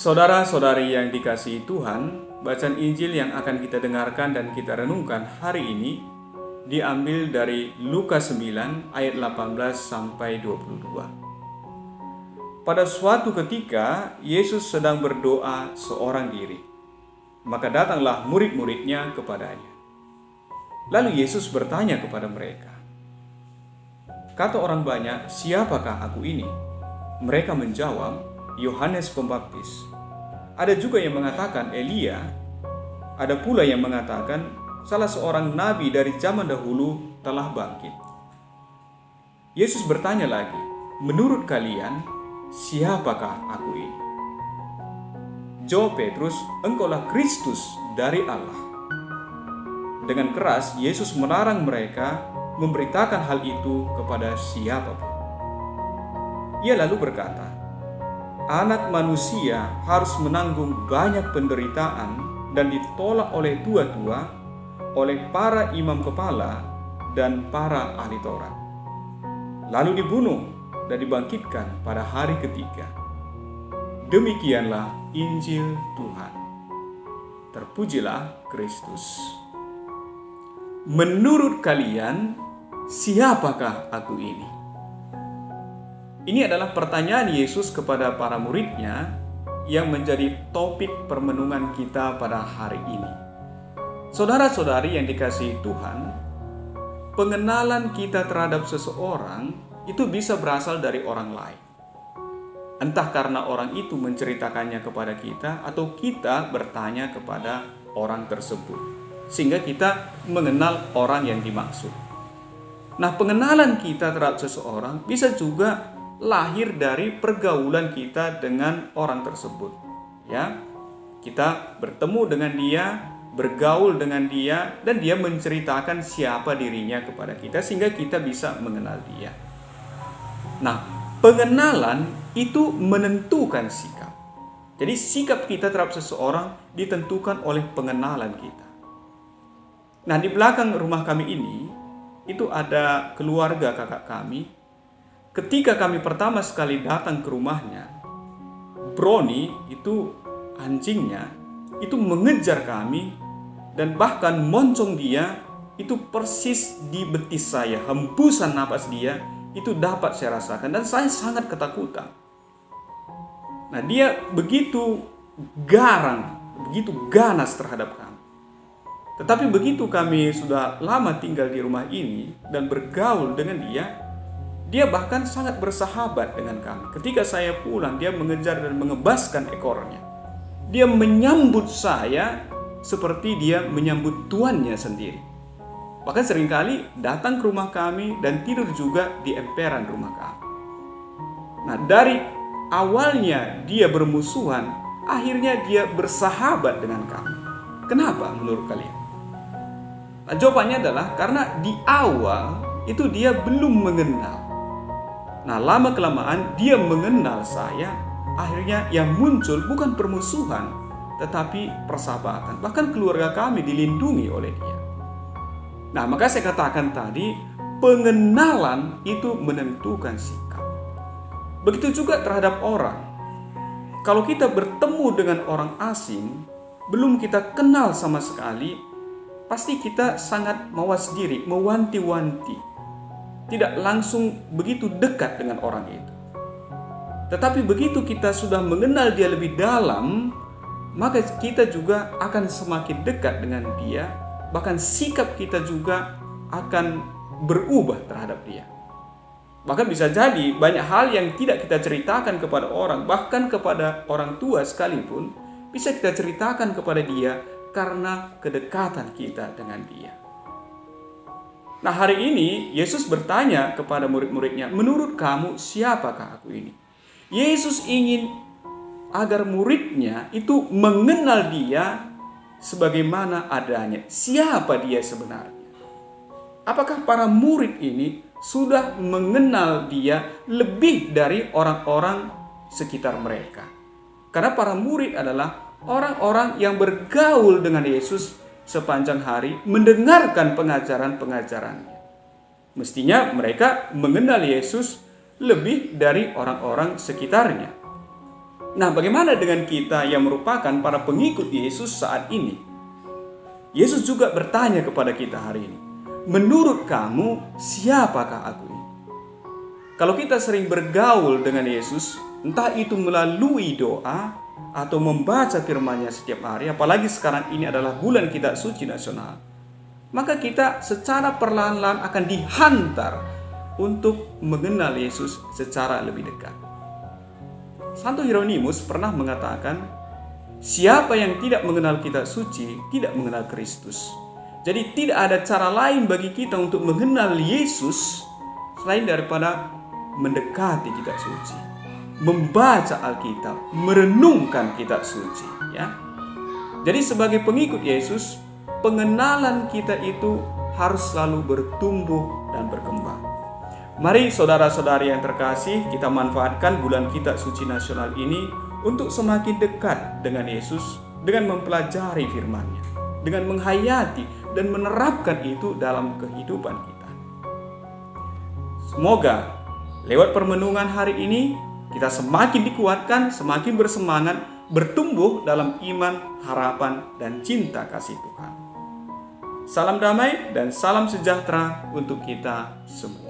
Saudara-saudari yang dikasihi Tuhan, bacaan Injil yang akan kita dengarkan dan kita renungkan hari ini diambil dari Lukas 9 ayat 18 sampai 22. Pada suatu ketika Yesus sedang berdoa seorang diri. Maka datanglah murid-muridnya kepadanya. Lalu Yesus bertanya kepada mereka, kata orang banyak, siapakah aku ini? Mereka menjawab, Yohanes Pembaptis. Ada juga yang mengatakan Elia. Ada pula yang mengatakan salah seorang nabi dari zaman dahulu telah bangkit. Yesus bertanya lagi, menurut kalian, siapakah aku ini? Jawab Petrus, engkaulah Kristus dari Allah. Dengan keras Yesus melarang mereka memberitakan hal itu kepada siapapun. Ia lalu berkata, Anak manusia harus menanggung banyak penderitaan dan ditolak oleh tua-tua, oleh para imam kepala dan para ahli Taurat. Lalu dibunuh dan dibangkitkan pada hari ketiga. Demikianlah Injil Tuhan. Terpujilah Kristus. Menurut kalian, siapakah aku ini? Ini adalah pertanyaan Yesus kepada para muridnya yang menjadi topik permenungan kita pada hari ini. Saudara-saudari yang dikasihi Tuhan, pengenalan kita terhadap seseorang itu bisa berasal dari orang lain. Entah karena orang itu menceritakannya kepada kita atau kita bertanya kepada orang tersebut, sehingga kita mengenal orang yang dimaksud. Nah, pengenalan kita terhadap seseorang bisa juga lahir dari pergaulan kita dengan orang tersebut. Ya, kita bertemu dengan dia, bergaul dengan dia, dan dia menceritakan siapa dirinya kepada kita sehingga kita bisa mengenal dia. Nah, pengenalan itu menentukan sikap. Jadi sikap kita terhadap seseorang ditentukan oleh pengenalan kita. Nah, di belakang rumah kami ini itu ada keluarga kakak kami. Ketika kami pertama sekali datang ke rumahnya, Brownie itu anjingnya itu mengejar kami dan bahkan moncong dia itu persis di betis saya. Hembusan napas dia itu dapat saya rasakan dan saya sangat ketakutan. Nah, dia begitu garang, begitu ganas terhadap kami. Tetapi begitu kami sudah lama tinggal di rumah ini dan bergaul dengan dia bahkan sangat bersahabat dengan kami. Ketika saya pulang, dia mengejar dan mengebaskan ekornya. Dia menyambut saya seperti dia menyambut tuannya sendiri. Bahkan seringkali datang ke rumah kami dan tidur juga di emperan rumah kami. Nah, dari awalnya dia bermusuhan, akhirnya dia bersahabat dengan kami. Kenapa menurut kalian? Nah, jawabannya adalah karena di awal itu dia belum mengenal. Nah, lama-kelamaan dia mengenal saya, akhirnya yang muncul bukan permusuhan, tetapi persahabatan. Bahkan keluarga kami dilindungi oleh dia. Nah, maka saya katakan tadi, pengenalan itu menentukan sikap. Begitu juga terhadap orang. Kalau kita bertemu dengan orang asing, belum kita kenal sama sekali, pasti kita sangat mawas diri, mewanti-wanti. Tidak langsung begitu dekat dengan orang itu. Tetapi begitu kita sudah mengenal dia lebih dalam, maka kita juga akan semakin dekat dengan dia. Bahkan sikap kita juga akan berubah terhadap dia. Bahkan bisa jadi banyak hal yang tidak kita ceritakan kepada orang, bahkan kepada orang tua sekalipun, bisa kita ceritakan kepada dia karena kedekatan kita dengan dia. Nah, hari ini Yesus bertanya kepada murid-muridnya, menurut kamu siapakah aku ini? Yesus ingin agar muridnya itu mengenal dia sebagaimana adanya. Siapa dia sebenarnya? Apakah para murid ini sudah mengenal dia lebih dari orang-orang sekitar mereka? Karena para murid adalah orang-orang yang bergaul dengan Yesus sepanjang hari, mendengarkan pengajaran-pengajarannya. Mestinya mereka mengenal Yesus lebih dari orang-orang sekitarnya. Nah, bagaimana dengan kita yang merupakan para pengikut Yesus saat ini? Yesus juga bertanya kepada kita hari ini, menurut kamu siapakah aku ini? Kalau kita sering bergaul dengan Yesus, entah itu melalui doa atau membaca firman-Nya setiap hari, apalagi sekarang ini adalah bulan Kitab Suci Nasional, maka kita secara perlahan-lahan akan dihantar untuk mengenal Yesus secara lebih dekat. Santo Hieronymus pernah mengatakan, siapa yang tidak mengenal Kitab Suci tidak mengenal Kristus. Jadi tidak ada cara lain bagi kita untuk mengenal Yesus selain daripada mendekati Kitab Suci, membaca Alkitab, merenungkan Kitab Suci, ya. Jadi sebagai pengikut Yesus, pengenalan kita itu harus selalu bertumbuh dan berkembang. Mari saudara-saudari yang terkasih, kita manfaatkan bulan Kitab Suci Nasional ini untuk semakin dekat dengan Yesus, dengan mempelajari firman-Nya, dengan menghayati dan menerapkan itu dalam kehidupan kita. Semoga lewat permenungan hari ini kita semakin dikuatkan, semakin bersemangat, bertumbuh dalam iman, harapan, dan cinta kasih Tuhan. Salam damai dan salam sejahtera untuk kita semua.